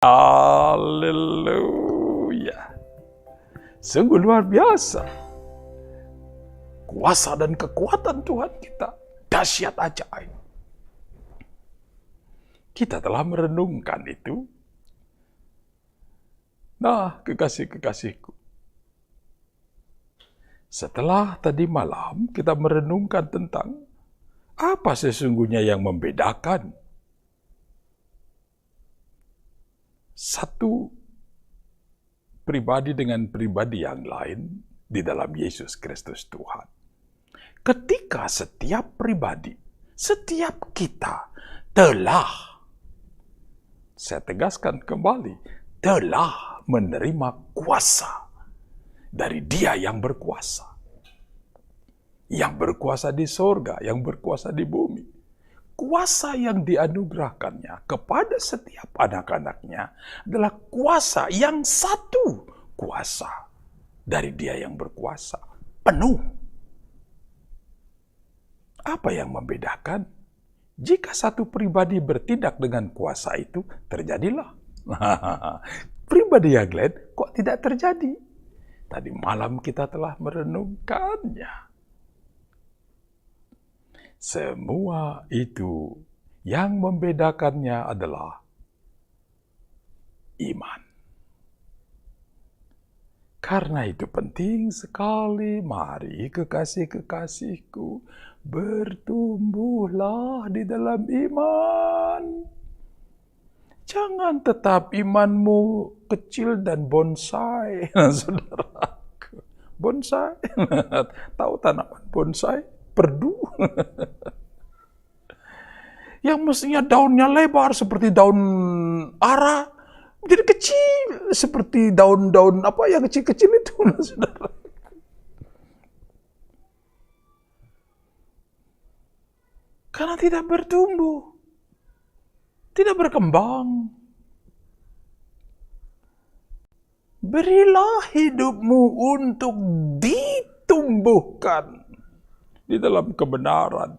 Haleluya. Sungguh luar biasa. Kuasa dan kekuatan Tuhan kita dahsyat ajaib. Kita telah merenungkan itu. Nah, kekasih-kekasihku, setelah tadi malam kita merenungkan tentang apa sesungguhnya yang membedakan satu pribadi dengan pribadi yang lain di dalam Yesus Kristus Tuhan. Ketika setiap pribadi, setiap kita telah, saya tegaskan kembali, telah menerima kuasa dari Dia yang berkuasa. Yang berkuasa di sorga, yang berkuasa di bumi. Kuasa yang dianugerahkannya kepada setiap anak-anaknya adalah kuasa yang satu. Kuasa dari Dia yang berkuasa. Penuh. Apa yang membedakan? Jika satu pribadi bertindak dengan kuasa itu, terjadilah. Pribadi yang lain kok tidak terjadi? Tadi malam kita telah merenungkannya. Semua itu yang membedakannya adalah iman. Karena itu penting sekali, mari kekasih-kekasihku, bertumbuhlah di dalam iman. Jangan tetap imanmu kecil dan bonsai, saudaraku. Bonsai, tahu tanaman bonsai? Perdu. Yang mestinya daunnya lebar seperti daun ara, menjadi kecil seperti daun-daun apa yang kecil-kecil itu, saudara. Karena tidak bertumbuh, tidak berkembang. Berilah hidupmu untuk ditumbuhkan di dalam kebenaran,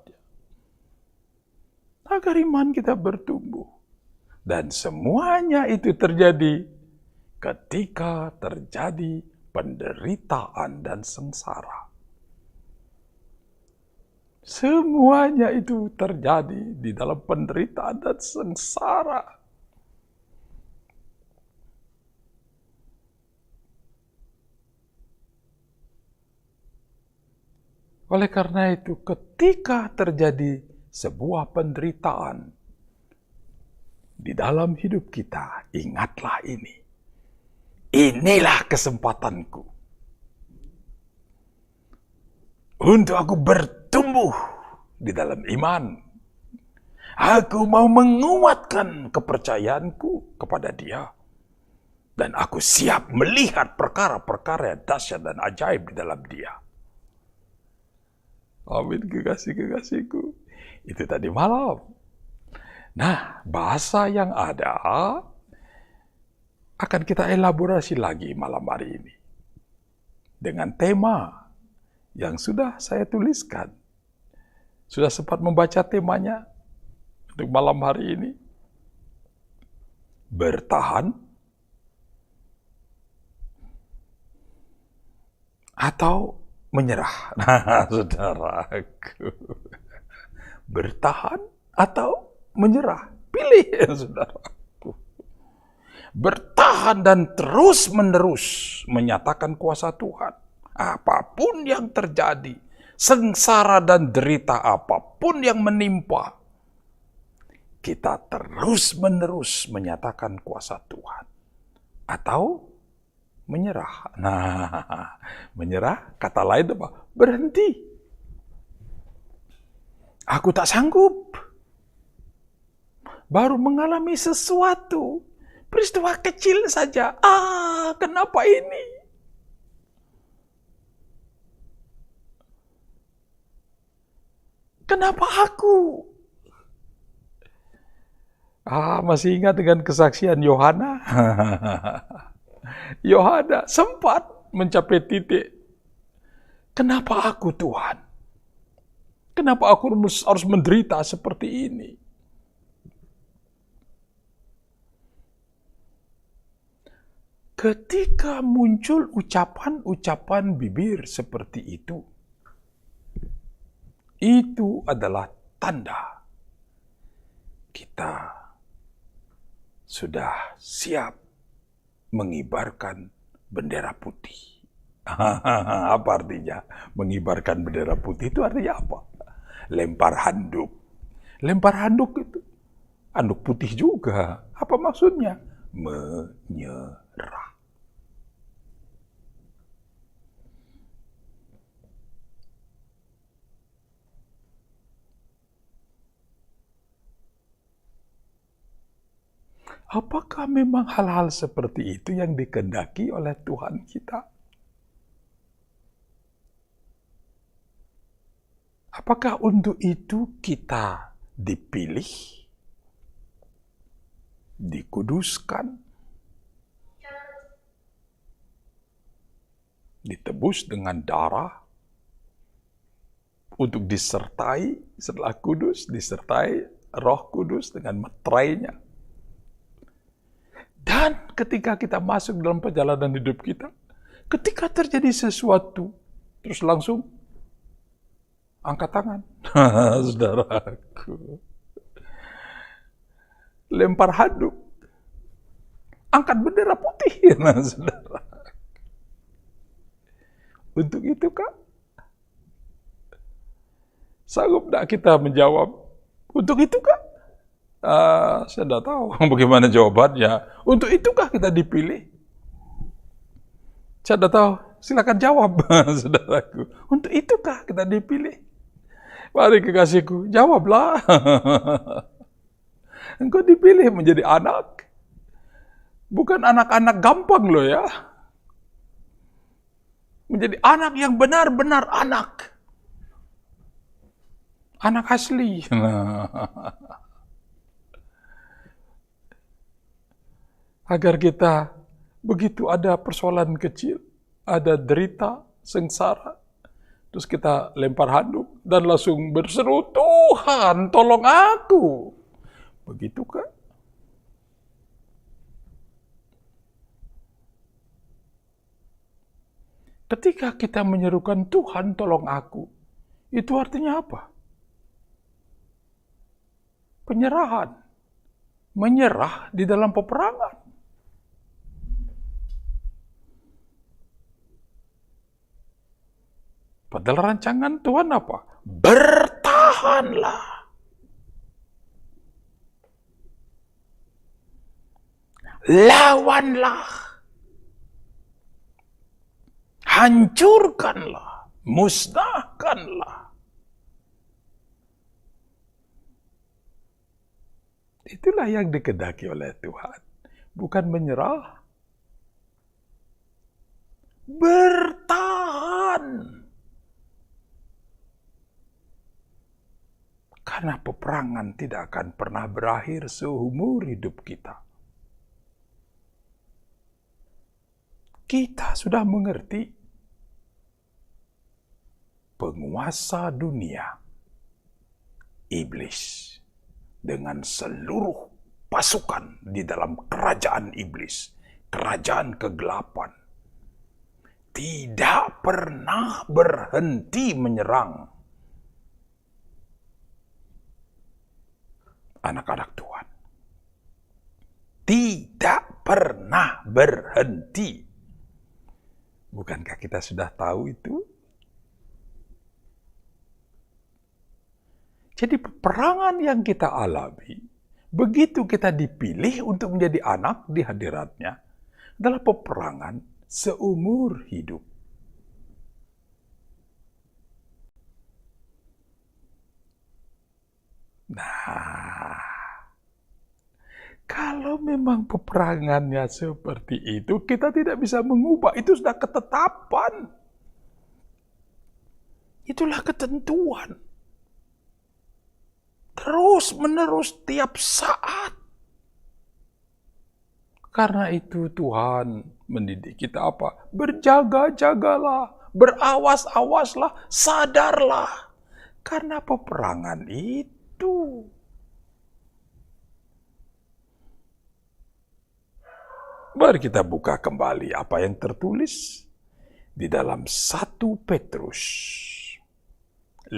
agar iman kita bertumbuh. Dan semuanya itu terjadi ketika terjadi penderitaan dan sengsara. Semuanya itu terjadi di dalam penderitaan dan sengsara. Oleh karena itu, ketika terjadi sebuah penderitaan di dalam hidup kita, ingatlah ini. Inilah kesempatanku untuk aku bertumbuh di dalam iman. Aku mau menguatkan kepercayaanku kepada Dia. Dan aku siap melihat perkara-perkara yang dahsyat dan ajaib di dalam Dia. Amin, kekasih-kekasihku. Itu tadi malam. Nah, bahasa yang ada akan kita elaborasi lagi malam hari ini. Dengan tema yang sudah saya tuliskan. Sudah sempat membaca temanya untuk malam hari ini. Bertahan atau menyerah. Nah, saudaraku. Bertahan atau menyerah. Pilih, saudaraku. Bertahan dan terus-menerus menyatakan kuasa Tuhan. Apapun yang terjadi, sengsara dan derita apapun yang menimpa, kita terus-menerus menyatakan kuasa Tuhan. Atau menyerah. Nah, menyerah, kata lain apa? Berhenti. Aku tak sanggup. Baru mengalami sesuatu. Peristiwa kecil saja. Kenapa ini? Kenapa aku? Masih ingat dengan kesaksian Yohana? Yohana sempat mencapai titik. Kenapa aku, Tuhan? Kenapa aku harus menderita seperti ini? Ketika muncul ucapan-ucapan bibir seperti itu adalah tanda kita sudah siap mengibarkan bendera putih. Apa artinya mengibarkan bendera putih? Itu artinya apa? Lempar handuk. Lempar handuk itu handuk putih juga. Apa maksudnya? Menyerah. Apakah memang hal-hal seperti itu yang dikehendaki oleh Tuhan kita? Apakah untuk itu kita dipilih, dikuduskan, ditebus dengan darah, untuk disertai setelah kudus, disertai Roh Kudus dengan meterainya. Dan ketika kita masuk dalam perjalanan hidup kita, ketika terjadi sesuatu, terus langsung angkat tangan. Saudaraku. Lempar handuk. Angkat bendera putih. Saudara. Untuk itu, Kak, sanggup tidak kita menjawab? Untuk itu, Kak? Saya tidak tahu bagaimana jawabannya. Untuk itukah kita dipilih? Saya tidak tahu. Silakan jawab, saudaraku. Untuk itukah kita dipilih? Mari kekasihku, jawablah. Engkau dipilih menjadi anak. Bukan anak-anak gampang loh ya. Menjadi anak yang benar-benar anak. Anak asli. Agar kita begitu ada persoalan kecil, ada derita, sengsara, terus kita lempar handuk dan langsung berseru, Tuhan tolong aku. Begitu kan? Ketika kita menyerukan Tuhan tolong aku, itu artinya apa? Penyerahan. Menyerah di dalam peperangan. Padahal rancangan Tuhan apa? Bertahanlah. Lawanlah. Hancurkanlah. Musnahkanlah. Itulah yang dikehendaki oleh Tuhan. Bukan menyerah. Bertahan. Karena peperangan tidak akan pernah berakhir seumur hidup kita. Kita sudah mengerti penguasa dunia, iblis, dengan seluruh pasukan di dalam kerajaan iblis, kerajaan kegelapan, tidak pernah berhenti menyerang anak-anak Tuhan. Tidak pernah berhenti. Bukankah kita sudah tahu itu? Jadi peperangan yang kita alami, begitu kita dipilih untuk menjadi anak di hadiratnya, adalah peperangan seumur hidup. Nah, kalau memang peperangannya seperti itu, kita tidak bisa mengubah. Itu sudah ketetapan. Itulah ketentuan. Terus menerus tiap saat. Karena itu Tuhan mendidik kita apa? Berjaga-jagalah, berawas-awaslah, sadarlah. Karena peperangan itu Mari kita buka kembali apa yang tertulis di dalam 1 Petrus 5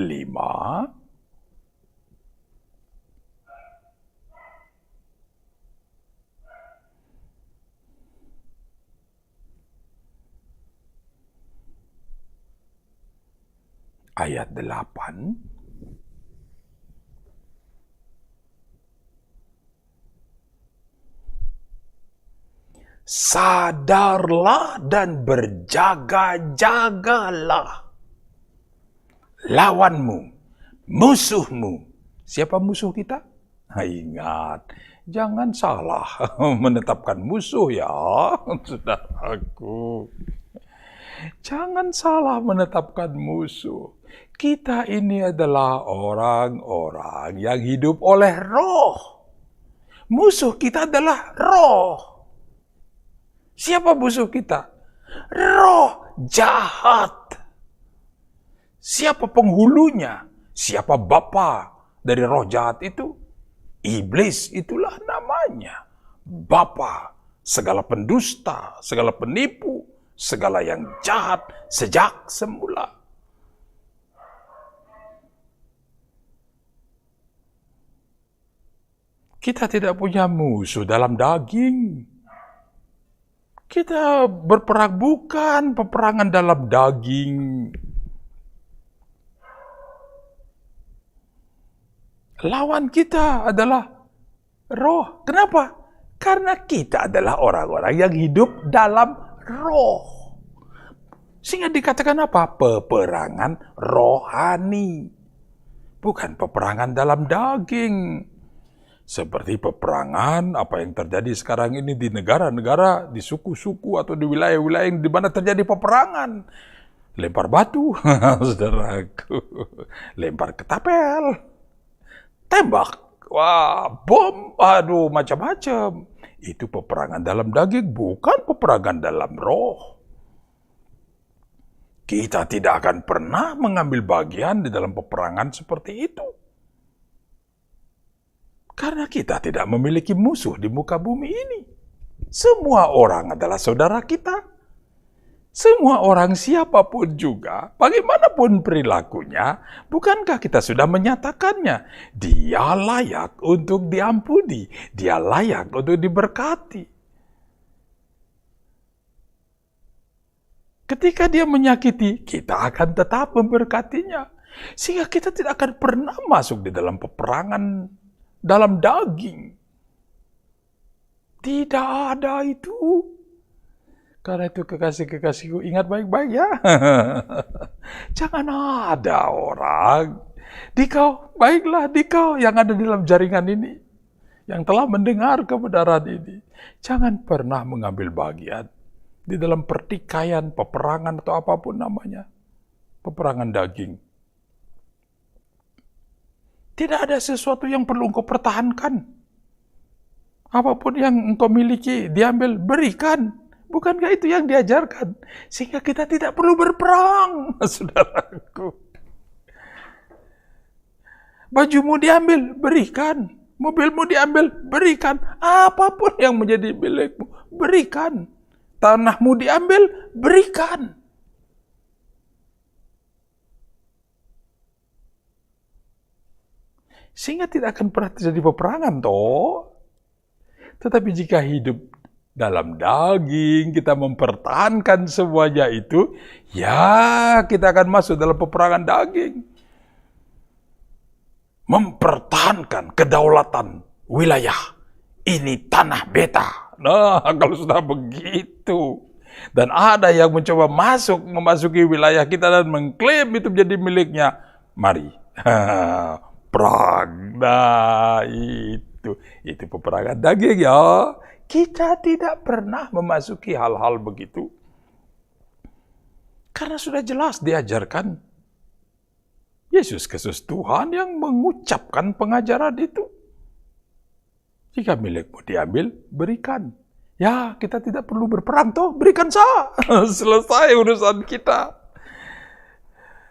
ayat 8. Sadarlah dan berjaga-jagalah. Lawanmu, musuhmu. Siapa musuh kita? Ingat, jangan salah menetapkan musuh ya, saudaraku. Jangan salah menetapkan musuh. Kita ini adalah orang-orang yang hidup oleh roh. Musuh kita adalah roh. Siapa musuh kita? Roh jahat. Siapa penghulunya? Siapa bapa dari roh jahat itu? Iblis, itulah namanya. Bapa segala pendusta, segala penipu, segala yang jahat sejak semula. Kita tidak punya musuh dalam daging. Kita berperang bukan peperangan dalam daging. Lawan kita adalah roh. Kenapa? Karena kita adalah orang-orang yang hidup dalam roh. Sehingga dikatakan apa? Peperangan rohani. Bukan peperangan dalam daging. Seperti peperangan apa yang terjadi sekarang ini di negara-negara, di suku-suku atau di wilayah-wilayah di mana terjadi peperangan. Lempar batu, saudaraku. Lempar ketapel. Tembak. Wah, bom. Aduh, macam-macam. Itu peperangan dalam daging, bukan peperangan dalam roh. Kita tidak akan pernah mengambil bagian di dalam peperangan seperti itu. Karena kita tidak memiliki musuh di muka bumi ini. Semua orang adalah saudara kita. Semua orang siapapun juga, bagaimanapun perilakunya, bukankah kita sudah menyatakannya? Dia layak untuk diampuni, dia layak untuk diberkati. Ketika dia menyakiti, kita akan tetap memberkatinya. Sehingga kita tidak akan pernah masuk di dalam peperangan dalam daging. Tidak ada itu. Karena itu kekasih-kekasihku, ingat baik-baik ya. Jangan ada orang. Baiklah dikau yang ada di dalam jaringan ini. Yang telah mendengar kebenaran ini. Jangan pernah mengambil bagian di dalam pertikaian, peperangan atau apapun namanya. Peperangan daging. Tidak ada sesuatu yang perlu engkau pertahankan. Apapun yang engkau miliki, diambil, berikan. Bukankah itu yang diajarkan? Sehingga kita tidak perlu berperang, saudaraku. Bajumu diambil, berikan. Mobilmu diambil, berikan. Apapun yang menjadi milikmu, berikan. Tanahmu diambil, berikan. Sehingga tidak akan pernah terjadi peperangan toh. Tetapi jika hidup dalam daging, kita mempertahankan semuanya itu, ya kita akan masuk dalam peperangan daging. Mempertahankan kedaulatan wilayah. Ini tanah beta. Nah, kalau sudah begitu. Dan ada yang mencoba memasuki wilayah kita dan mengklaim itu menjadi miliknya. Mari. Perang. Nah, itu peperangan daging ya. Kita tidak pernah memasuki hal-hal begitu. Karena sudah jelas diajarkan. Yesus Kristus Tuhan yang mengucapkan pengajaran itu. Jika milikmu diambil, berikan. Ya, kita tidak perlu berperang toh, berikan sah. Selesai urusan kita.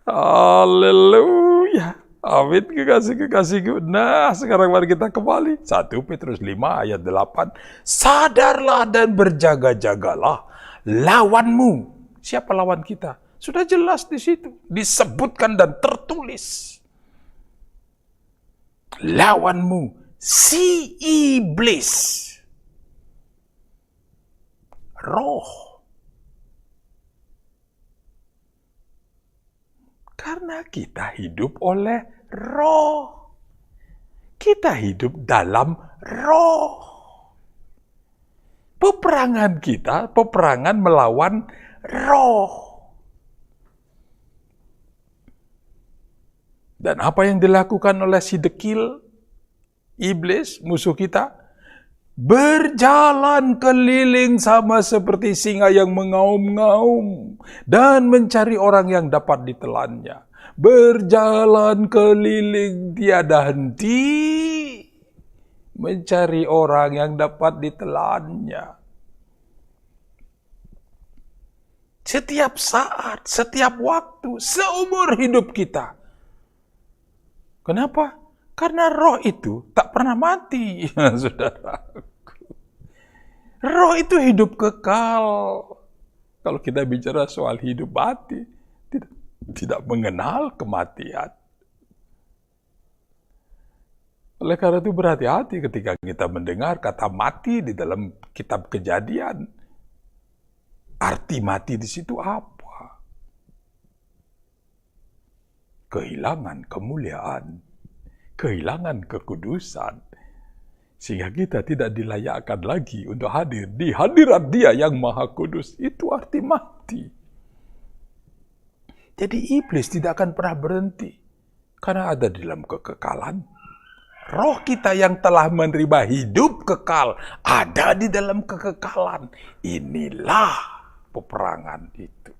Haleluya. Amin, kekasih-kekasihku. Nah, sekarang mari kita kembali. 1 Petrus 5 ayat 8. Sadarlah dan berjaga-jagalah. Lawanmu. Siapa lawan kita? Sudah jelas di situ. Disebutkan dan tertulis. Lawanmu, si iblis. Roh. Karena kita hidup oleh roh. Kita hidup dalam roh. Peperangan kita, peperangan melawan roh. Dan apa yang dilakukan oleh si dekil, iblis, musuh kita? Berjalan keliling sama seperti singa yang mengaum-ngaum dan mencari orang yang dapat ditelannya. Berjalan keliling tiada henti mencari orang yang dapat ditelannya. Setiap saat, setiap waktu, seumur hidup kita. Kenapa? Karena roh itu tak pernah mati, saudaraku. Roh itu hidup kekal. Kalau kita bicara soal hidup mati, tidak mengenal kematian. Oleh karena itu berhati-hati ketika kita mendengar kata mati di dalam kitab Kejadian. Arti mati di situ apa? Kehilangan kemuliaan, kehilangan kekudusan, sehingga kita tidak dilayakkan lagi untuk hadir di hadirat Dia yang Maha Kudus. Itu arti mati. Jadi iblis tidak akan pernah berhenti, karena ada di dalam kekekalan. Roh kita yang telah menerima hidup kekal ada di dalam kekekalan. Inilah peperangan itu.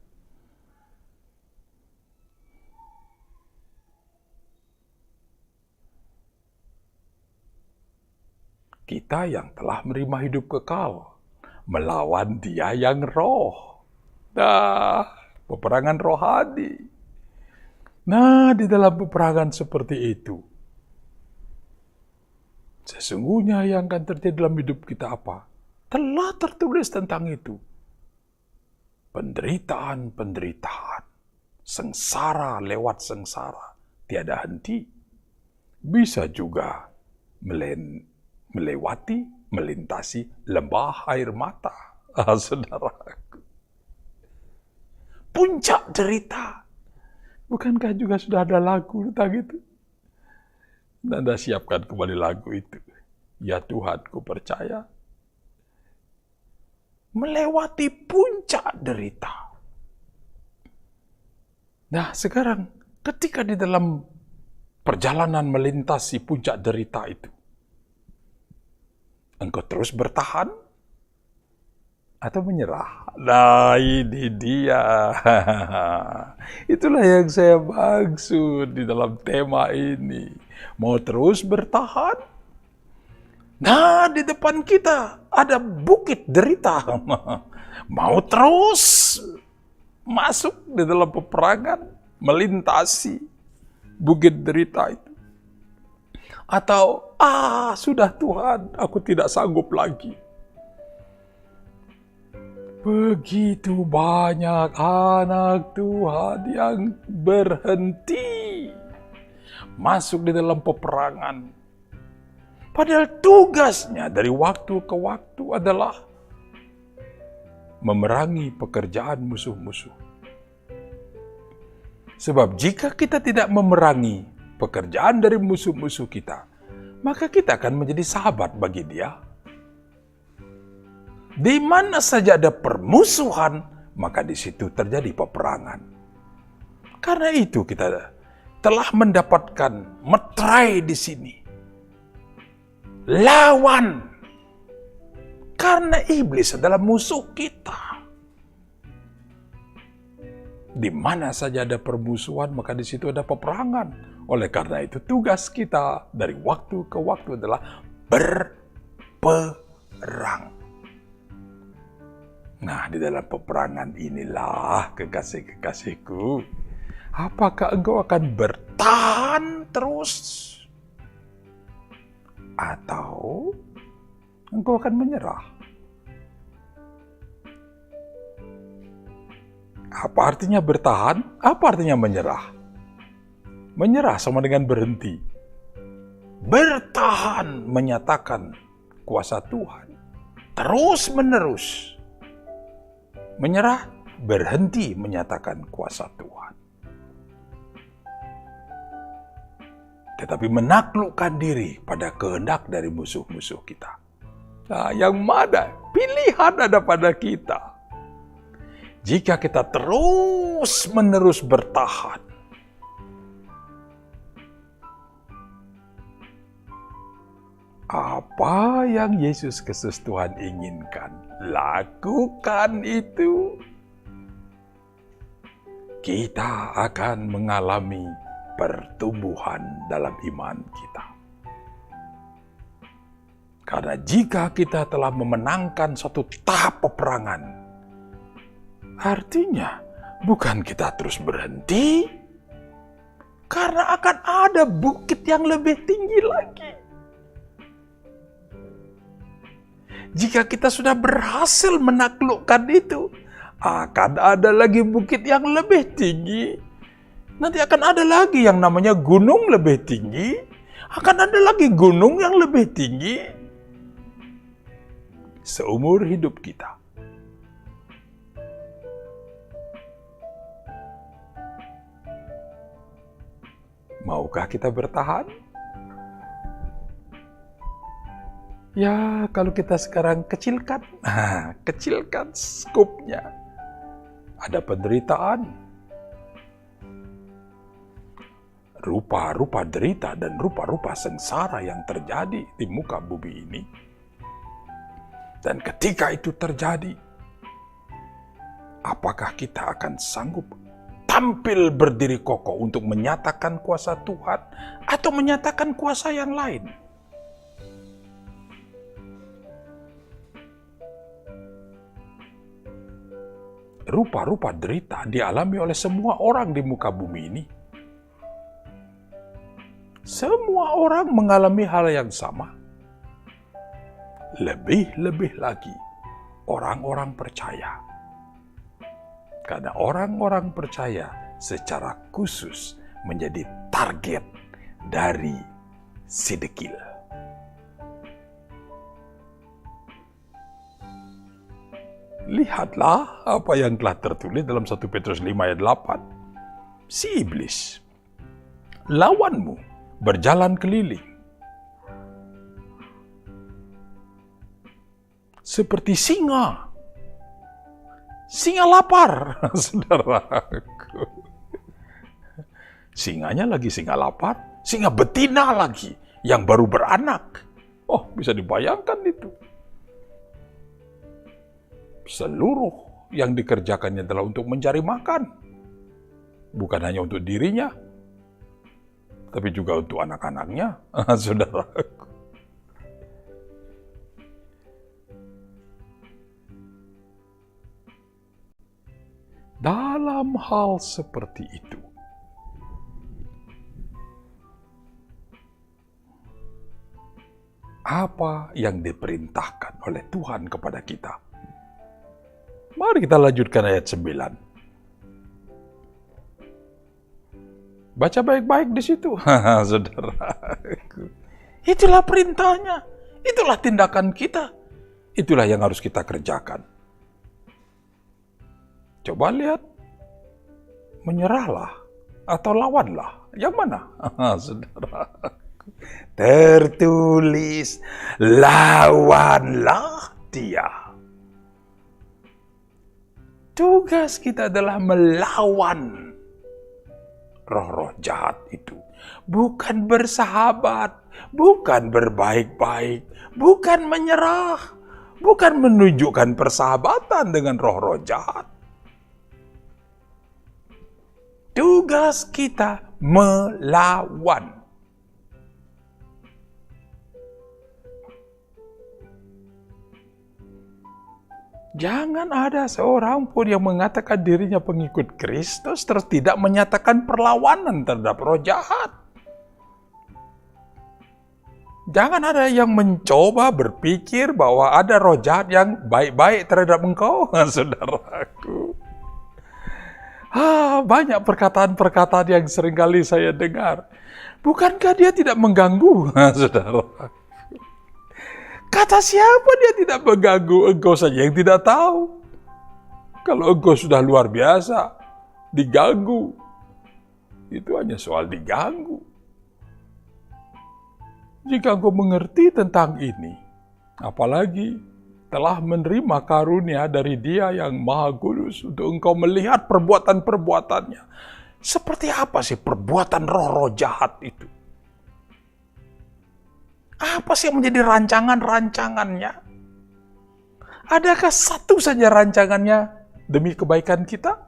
Kita yang telah menerima hidup kekal, melawan Dia yang roh. Nah, peperangan rohani. Nah, di dalam peperangan seperti itu, sesungguhnya yang akan terjadi dalam hidup kita apa? Telah tertulis tentang itu. Penderitaan-penderitaan, sengsara lewat sengsara, tiada henti. Bisa juga melintasi lembah air mata, saudaraku. Puncak derita. Bukankah juga sudah ada lagu tentang itu? Anda siapkan kembali lagu itu. Ya Tuhan, ku percaya. Melewati puncak derita. Nah, sekarang ketika di dalam perjalanan melintasi puncak derita itu, engkau terus bertahan atau menyerah? Nah, ini dia. Itulah yang saya maksud di dalam tema ini. Mau terus bertahan? Nah, di depan kita ada bukit derita. Mau terus masuk di dalam peperangan, melintasi bukit derita itu? Atau, sudah Tuhan, aku tidak sanggup lagi. Begitu banyak anak Tuhan yang berhenti masuk di dalam peperangan. Padahal tugasnya dari waktu ke waktu adalah memerangi pekerjaan musuh-musuh. Sebab jika kita tidak memerangi pekerjaan dari musuh-musuh kita, maka kita akan menjadi sahabat bagi Dia. Di mana saja ada permusuhan, maka di situ terjadi peperangan. Karena itu kita telah mendapatkan meterai di sini. Lawan. Karena iblis adalah musuh kita. Di mana saja ada permusuhan, maka di situ ada peperangan. Oleh karena itu tugas kita dari waktu ke waktu adalah berperang. Nah, di dalam peperangan inilah, kekasih-kekasihku, apakah engkau akan bertahan terus, atau engkau akan menyerah? Apa artinya bertahan? Apa artinya menyerah? Menyerah sama dengan berhenti. Bertahan menyatakan kuasa Tuhan. Terus menerus. Menyerah, berhenti menyatakan kuasa Tuhan. Tetapi menaklukkan diri pada kehendak dari musuh-musuh kita. Nah, yang mana? Pilihan ada pada kita. Jika kita terus-menerus bertahan, apa yang Yesus Kristus Tuhan inginkan, lakukan itu. Kita akan mengalami pertumbuhan dalam iman kita. Karena jika kita telah memenangkan suatu tahap peperangan, artinya bukan kita terus berhenti, karena akan ada bukit yang lebih tinggi lagi. Jika kita sudah berhasil menaklukkan itu, akan ada lagi bukit yang lebih tinggi. Nanti akan ada lagi yang namanya gunung lebih tinggi. Akan ada lagi gunung yang lebih tinggi. Seumur hidup kita. Maukah kita bertahan? Ya, kalau kita sekarang kecilkan skupnya. Ada penderitaan, rupa-rupa derita dan rupa-rupa sengsara yang terjadi di muka bumi ini. Dan ketika itu terjadi, apakah kita akan sanggup tampil berdiri kokoh untuk menyatakan kuasa Tuhan atau menyatakan kuasa yang lain? Rupa-rupa derita dialami oleh semua orang di muka bumi ini. Semua orang mengalami hal yang sama. Lebih-lebih lagi orang-orang percaya. Karena orang-orang percaya secara khusus menjadi target dari si dekil. Lihatlah apa yang telah tertulis dalam 1 Petrus 5 ayat 8. Si iblis, lawanmu, berjalan keliling seperti singa. Singa lapar, saudaraku. Singanya lagi singa lapar, singa betina lagi yang baru beranak. Oh, bisa dibayangkan itu. Seluruh yang dikerjakannya adalah untuk mencari makan. Bukan hanya untuk dirinya, tapi juga untuk anak-anaknya, saudaraku. Dalam hal seperti itu, apa yang diperintahkan oleh Tuhan kepada kita? Mari kita lanjutkan ayat 9. Baca baik-baik di situ, saudaraku. Itulah perintahnya, itulah tindakan kita, itulah yang harus kita kerjakan. Coba lihat, menyerahlah atau lawanlah, yang mana, saudaraku? Tertulis, lawanlah dia. Tugas kita adalah melawan roh-roh jahat itu. Bukan bersahabat, bukan berbaik-baik, bukan menyerah, bukan menunjukkan persahabatan dengan roh-roh jahat. Tugas kita melawan. Jangan ada seorang pun yang mengatakan dirinya pengikut Kristus terus tidak menyatakan perlawanan terhadap roh jahat. Jangan ada yang mencoba berpikir bahwa ada roh jahat yang baik-baik terhadap engkau, saudaraku. Banyak perkataan-perkataan yang seringkali saya dengar. Bukankah dia tidak mengganggu, saudara? Kata siapa dia tidak mengganggu? Engkau saja yang tidak tahu. Kalau engkau sudah luar biasa, diganggu. Itu hanya soal diganggu. Jika engkau mengerti tentang ini, apalagi telah menerima karunia dari Dia yang Maha Kudus untuk engkau melihat perbuatan-perbuatannya. Seperti apa sih perbuatan roh-roh jahat itu? Apa sih yang menjadi rancangan-rancangannya? Adakah satu saja rancangannya demi kebaikan kita?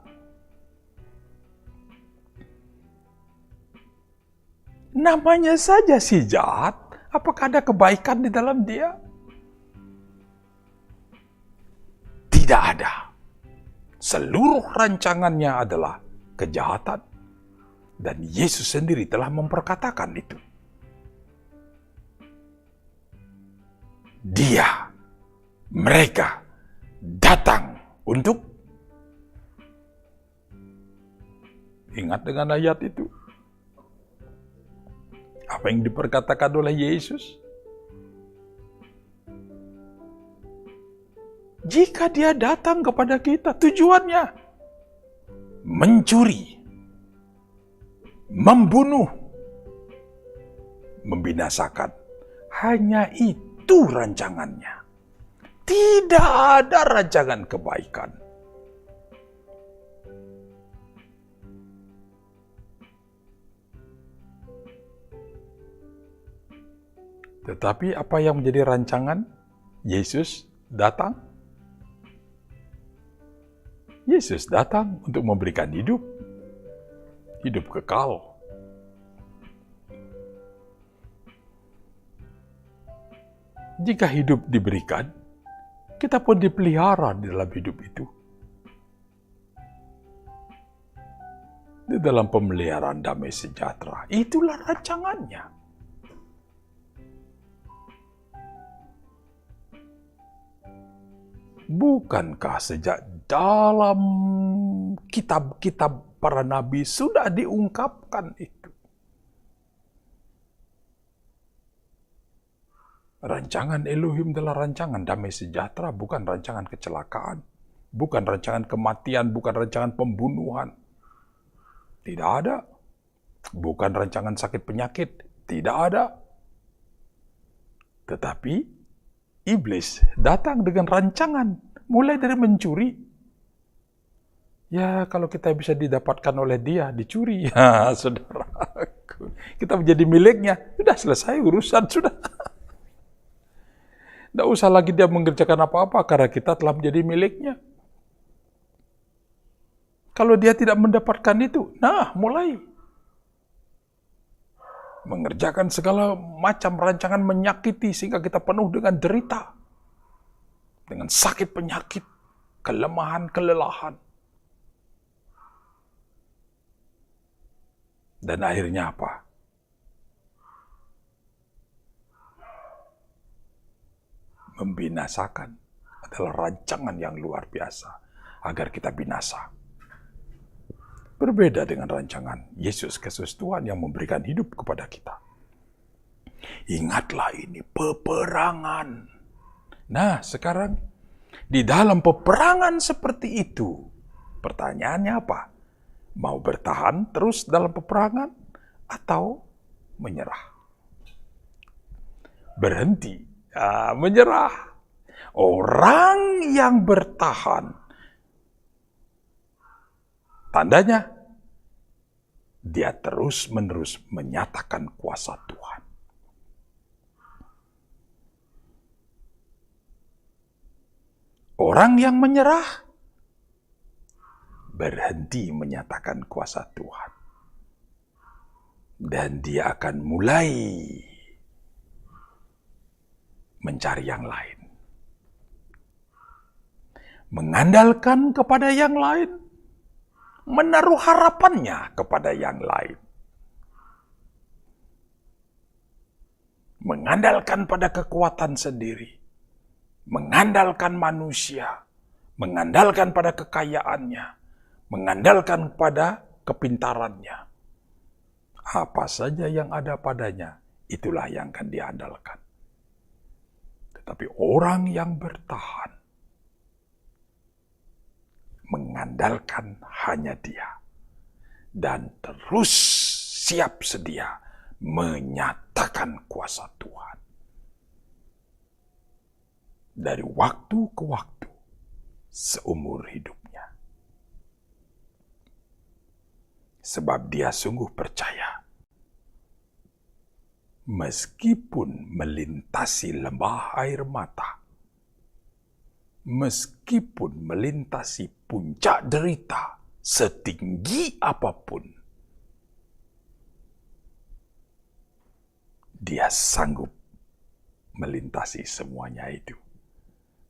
Namanya saja si jahat, apakah ada kebaikan di dalam dia? Tidak ada. Seluruh rancangannya adalah kejahatan. Dan Yesus sendiri telah memperkatakan itu. Mereka datang untuk, ingat dengan ayat itu, apa yang diperkatakan oleh Yesus? Jika dia datang kepada kita, tujuannya mencuri, membunuh, membinasakan. Hanya itu rancangannya. Tidak ada rancangan kebaikan. Tetapi apa yang menjadi rancangan Yesus datang? Yesus datang untuk memberikan hidup kekal. Jika hidup diberikan, kita pun dipelihara di dalam hidup itu. Di dalam pemeliharaan damai sejahtera. Itulah rancangannya. Bukankah sejak dalam kitab-kitab para nabi sudah diungkapkan itu? Rancangan Elohim adalah rancangan damai sejahtera, bukan rancangan kecelakaan, bukan rancangan kematian, bukan rancangan pembunuhan. Tidak ada. Bukan rancangan sakit penyakit, tidak ada. Tetapi iblis datang dengan rancangan, mulai dari mencuri. Ya, kalau kita bisa didapatkan oleh dia, dicuri. Ya, saudaraku. Kita menjadi miliknya. Sudah selesai urusan, sudah. Tidak usah lagi dia mengerjakan apa-apa, karena kita telah menjadi miliknya. Kalau dia tidak mendapatkan itu, mulai mengerjakan segala macam rancangan menyakiti sehingga kita penuh dengan derita, dengan sakit penyakit, kelemahan, kelelahan. Dan akhirnya apa? Membinasakan adalah rancangan yang luar biasa agar kita binasa. Berbeda dengan rancangan Yesus Kristus Tuhan yang memberikan hidup kepada kita. Ingatlah ini peperangan. Nah, sekarang di dalam peperangan seperti itu, pertanyaannya apa? Mau bertahan terus dalam peperangan atau menyerah? Berhenti, menyerah. Orang yang bertahan, tandanya dia terus-menerus menyatakan kuasa Tuhan. Orang yang menyerah berhenti menyatakan kuasa Tuhan. Dan dia akan mulai mencari yang lain. Mengandalkan kepada yang lain. Menaruh harapannya kepada yang lain. mengandalkan pada kekuatan sendiri, mengandalkan manusia, mengandalkan pada kekayaannya, mengandalkan pada kepintarannya. Apa saja yang ada padanya, itulah yang akan diandalkan. Tetapi orang yang bertahan, mengandalkan hanya Dia, dan terus siap sedia menyatakan kuasa Tuhan. Dari waktu ke waktu, seumur hidupnya. Sebab dia sungguh percaya, meskipun melintasi lembah air mata, meskipun melintasi puncak derita setinggi apapun, dia sanggup melintasi semuanya itu.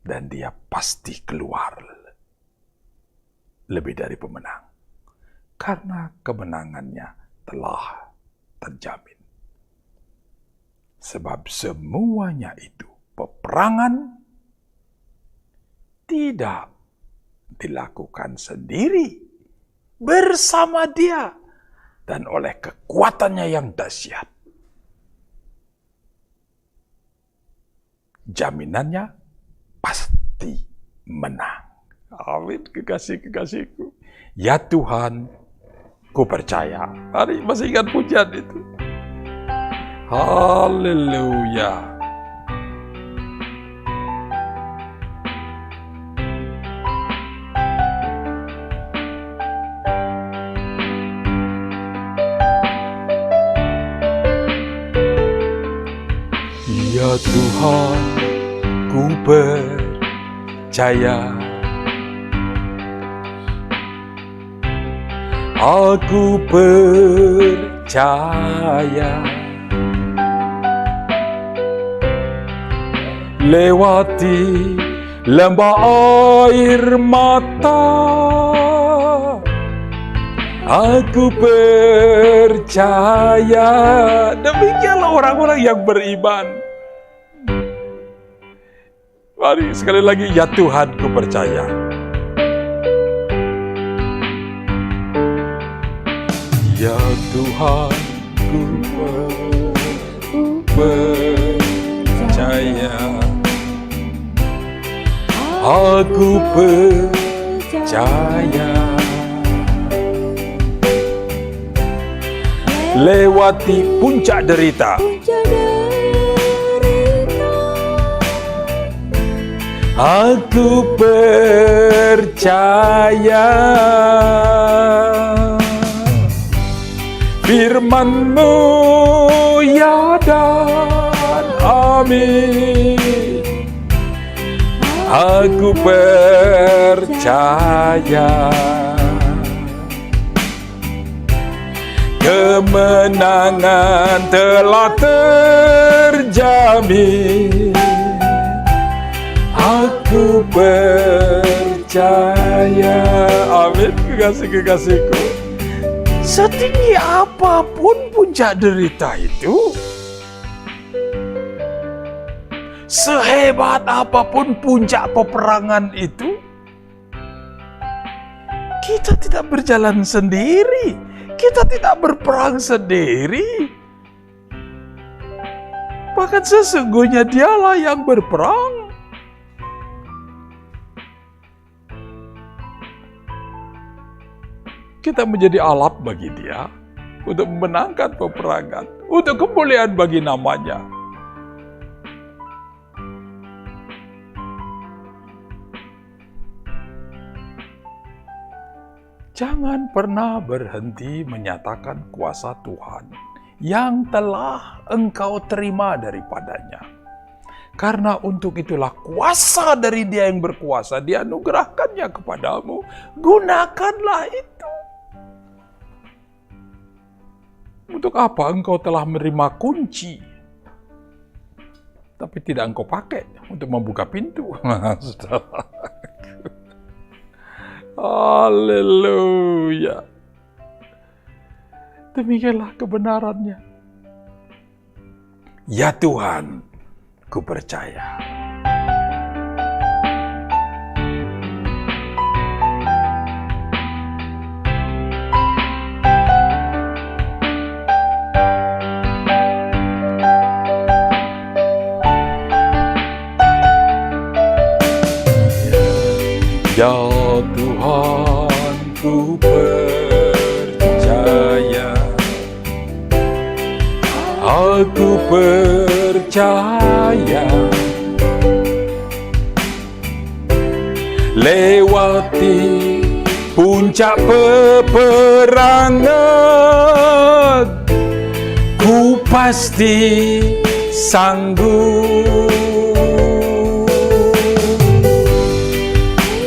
Dan dia pasti keluar lebih dari pemenang. Karena kemenangannya telah terjamin. Sebab semuanya itu, peperangan tidak dilakukan sendiri, bersama Dia, dan oleh kekuatannya yang dahsyat. Jaminannya pasti menang. Amin, kekasih-kekasihku. Ya Tuhan, ku percaya. Mari, masih ingat pujian itu. Haleluya. Ya Tuhan, ku percaya. Aku percaya. Lewati lembah air mata, aku percaya. Demikianlah orang-orang yang beriman. Mari sekali lagi, ya Tuhan, ku percaya. Ya Tuhan, ku percaya. Aku percaya. Lewati puncak derita, aku percaya. Firman-Mu ya dan amin. Aku percaya. Kemenangan telah terjamin. Aku percaya. Amin, kekasih-kekasihku. Setinggi apapun puncak derita itu, sehebat apapun puncak peperangan itu, kita tidak berjalan sendiri. Kita tidak berperang sendiri. Bahkan sesungguhnya Dialah yang berperang. Kita menjadi alat bagi Dia untuk memenangkan peperangan, untuk kemuliaan bagi nama-Nya. Jangan pernah berhenti menyatakan kuasa Tuhan yang telah engkau terima daripadanya. Karena untuk itulah kuasa dari Dia yang berkuasa dianugerahkannya kepadamu. Gunakanlah itu. Untuk apa engkau telah menerima kunci, tapi tidak engkau pakai untuk membuka pintu? Haleluya. Demikianlah kebenarannya. Ya Tuhan, ku percaya. Ya Tuhan, ku percaya. Aku percaya. Lewati puncak peperangan, ku pasti sanggup.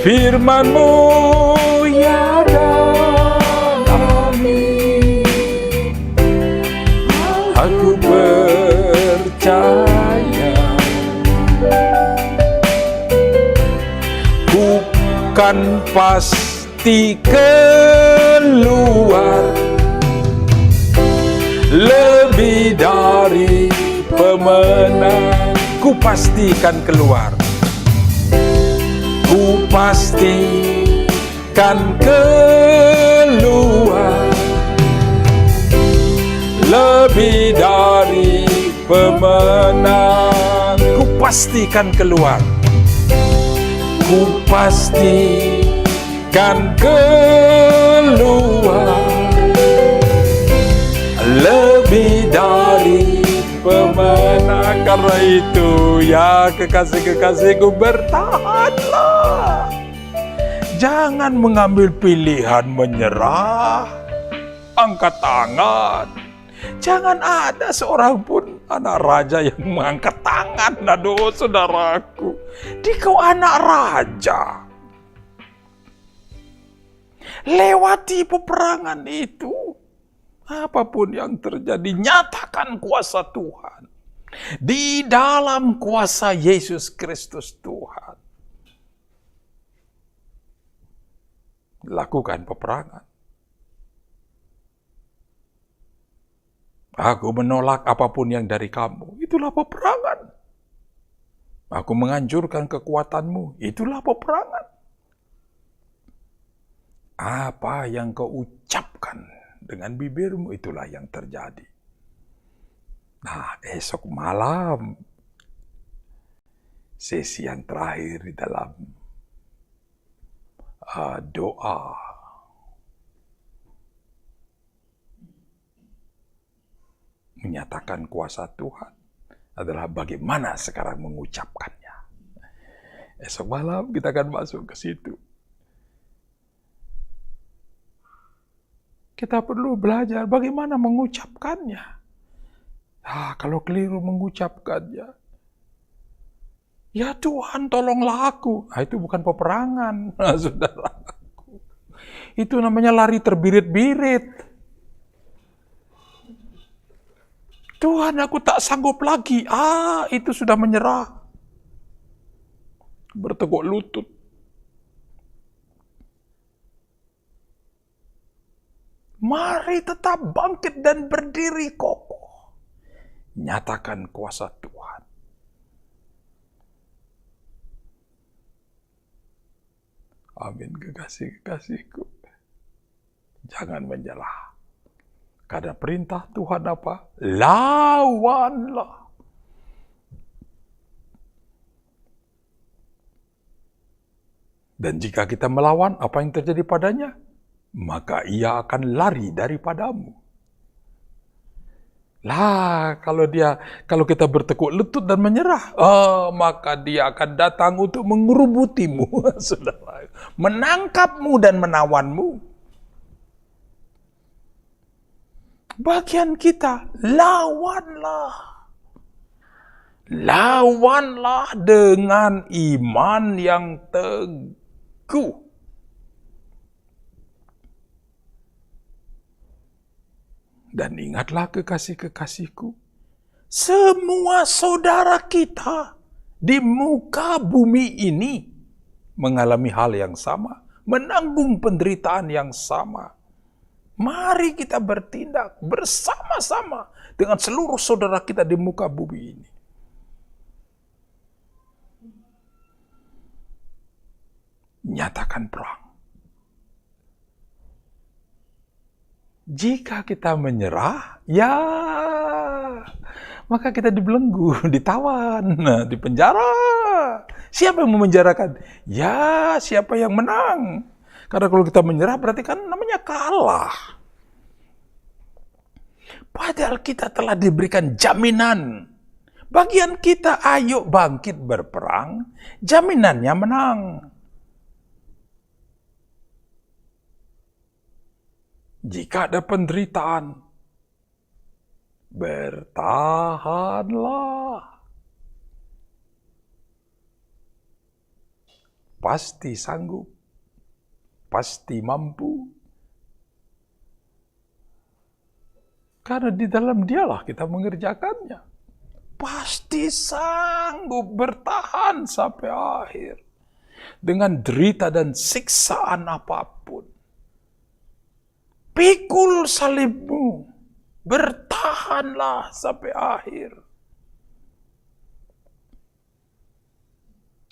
Firman-Mu ya dalami, aku percaya. Ku kan pasti keluar lebih dari pemenang. Ku pastikan keluar. Ku pastikan keluar lebih dari pemenang. Ku pastikan keluar. Ku pastikan keluar lebih dari pemenang. Karena itu ya kekasih-kekasihku, bertahanlah. Jangan mengambil pilihan menyerah. Angkat tangan. Jangan ada seorang pun anak raja yang mengangkat tangan. Aduh saudaraku, dikau anak raja. Lewati peperangan itu. Apapun yang terjadi, nyatakan kuasa Tuhan. Di dalam kuasa Yesus Kristus Tuhan. Lakukan peperangan. Aku menolak apapun yang dari kamu. Itulah peperangan. Aku menganjurkan kekuatanmu. Itulah peperangan. Apa yang kau ucapkan dengan bibirmu, itulah yang terjadi. Nah, esok malam, sesi yang terakhir di dalam doa. Menyatakan kuasa Tuhan adalah bagaimana sekarang mengucapkannya. Esok malam kita akan masuk ke situ. Kita perlu belajar bagaimana mengucapkannya. Kalau keliru mengucapkannya, ya Tuhan tolonglah aku. Itu bukan peperangan, saudaraku. Itu namanya lari terbirit-birit. Tuhan, aku tak sanggup lagi. Itu sudah menyerah. Berteguk lutut. Mari tetap bangkit dan berdiri kokoh. Nyatakan kuasa Tuhan. Amin, kekasih-kekasihku. Jangan menyerah. Karena perintah Tuhan apa? Lawanlah. Dan jika kita melawan, apa yang terjadi padanya? Maka ia akan lari daripadamu. Kalau kita bertekuk lutut dan menyerah, maka dia akan datang untuk mengerubutimu, saudara, menangkapmu dan menawanmu. Bagian kita, lawanlah. Lawanlah dengan iman yang teguh. Dan ingatlah kekasih-kekasihku, semua saudara kita di muka bumi ini mengalami hal yang sama, menanggung penderitaan yang sama. Mari kita bertindak bersama-sama dengan seluruh saudara kita di muka bumi ini. Nyatakan perang. Jika kita menyerah, ya maka kita dibelenggu, ditawan, dipenjara. Siapa yang memenjarakan? Ya, siapa yang menang? Karena kalau kita menyerah berarti kan namanya kalah. Padahal kita telah diberikan jaminan. Bagian kita, ayo bangkit berperang, jaminannya menang. Jika ada penderitaan, bertahanlah. Pasti sanggup, pasti mampu. Karena di dalam Dialah kita mengerjakannya. Pasti sanggup bertahan sampai akhir. Dengan derita dan siksaan apapun. Pikul salibmu, bertahanlah sampai akhir.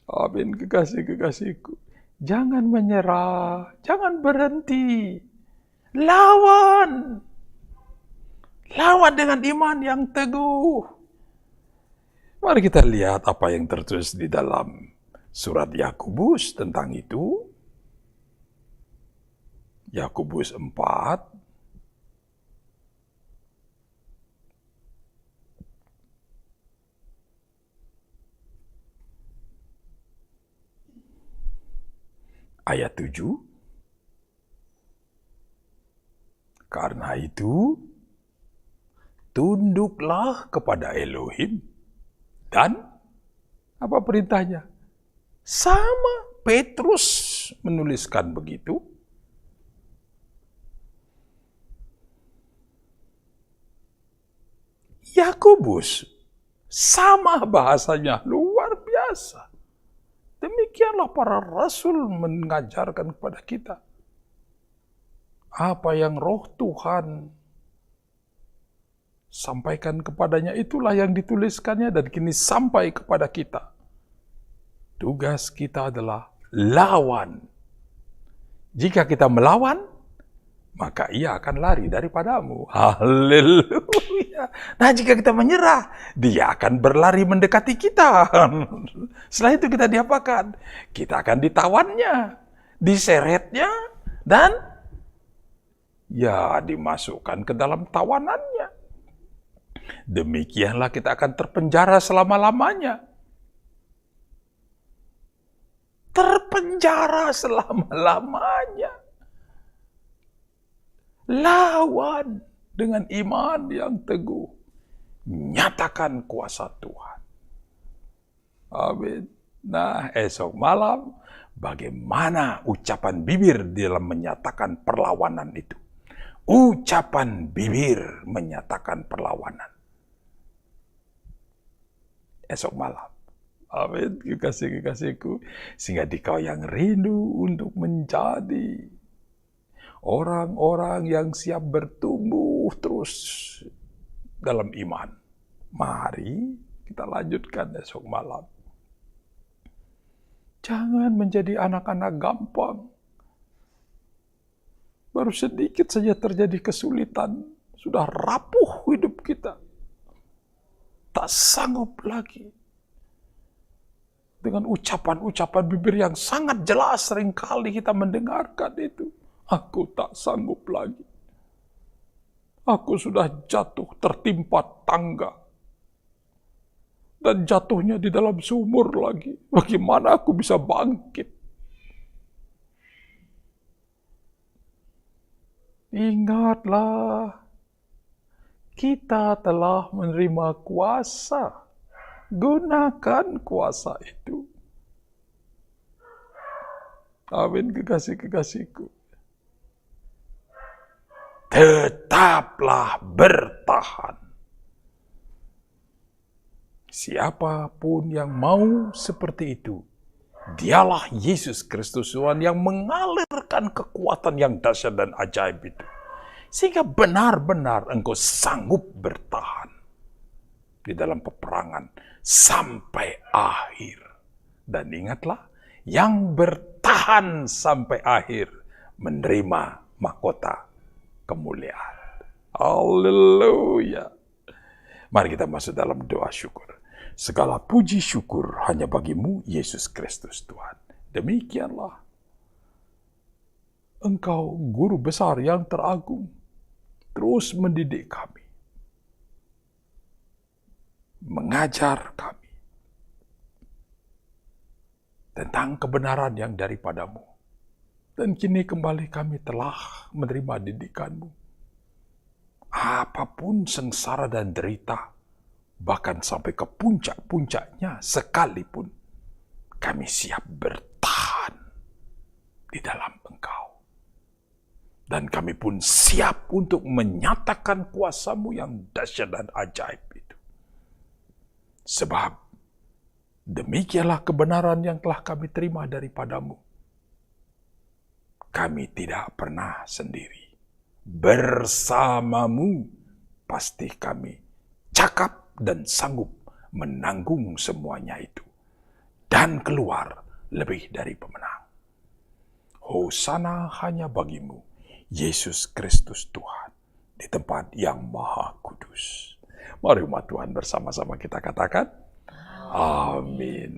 Amin, kekasih-kekasihku. Jangan menyerah, jangan berhenti. Lawan. Lawan dengan iman yang teguh. Mari kita lihat apa yang tertulis di dalam surat Yakobus tentang itu. Yakobus 4 ayat 7. Karena itu, tunduklah kepada Elohim. Dan apa perintahnya? Sama Petrus menuliskan begitu. Yakobus sama bahasanya, luar biasa. Demikianlah para rasul mengajarkan kepada kita. Apa yang Roh Tuhan sampaikan kepadanya, itulah yang dituliskannya dan kini sampai kepada kita. Tugas kita adalah lawan. Jika kita melawan, maka ia akan lari daripadamu. Haleluya. Nah, jika kita menyerah, dia akan berlari mendekati kita. Setelah itu kita diapakan? Kita akan ditawannya, diseretnya, dan ya dimasukkan ke dalam tawanannya. Demikianlah kita akan terpenjara selama-lamanya. Terpenjara selama-lamanya. Lawan dengan iman yang teguh. Nyatakan kuasa Tuhan. Amin. Nah, esok malam, bagaimana ucapan bibir dalam menyatakan perlawanan itu? Ucapan bibir menyatakan perlawanan. Esok malam. Amin. Kekasih-kekasihku. Sehingga dikau yang rindu untuk menjadi orang-orang yang siap bertumbuh terus dalam iman. Mari kita lanjutkan esok malam. Jangan menjadi anak-anak gampang. Baru sedikit saja terjadi kesulitan, sudah rapuh hidup kita. Tak sanggup lagi. Dengan ucapan-ucapan bibir yang sangat jelas seringkali kita mendengarkan itu. Aku tak sanggup lagi. Aku sudah jatuh tertimpa tangga. Dan jatuhnya di dalam sumur lagi. Bagaimana aku bisa bangkit? Ingatlah, kita telah menerima kuasa. Gunakan kuasa itu. Amin, kekasih-kekasihku. Tetaplah bertahan. Siapapun yang mau seperti itu, Dialah Yesus Kristus Tuhan yang mengalirkan kekuatan yang dahsyat dan ajaib itu. sehingga benar-benar engkau sanggup bertahan di dalam peperangan sampai akhir. Dan ingatlah, yang bertahan sampai akhir menerima mahkota kemuliaan. Haleluya. Mari kita masuk dalam doa syukur. Segala puji syukur hanya bagimu, Yesus Kristus Tuhan. Demikianlah Engkau guru besar yang teragung, terus mendidik kami, mengajar kami tentang kebenaran yang daripadamu. Dan kini kembali kami telah menerima didikanmu. Apapun sengsara dan derita, bahkan sampai ke puncak-puncaknya sekalipun, kami siap bertahan di dalam Engkau. Dan kami pun siap untuk menyatakan kuasa-Mu yang dahsyat dan ajaib itu. Sebab demikianlah kebenaran yang telah kami terima daripadamu. Kami tidak pernah sendiri. Bersamamu pasti kami cakap dan sanggup menanggung semuanya itu. Dan keluar lebih dari pemenang. Hosana hanya bagimu, Yesus Kristus Tuhan, di tempat yang maha kudus. Mari umat Tuhan bersama-sama kita katakan, amin.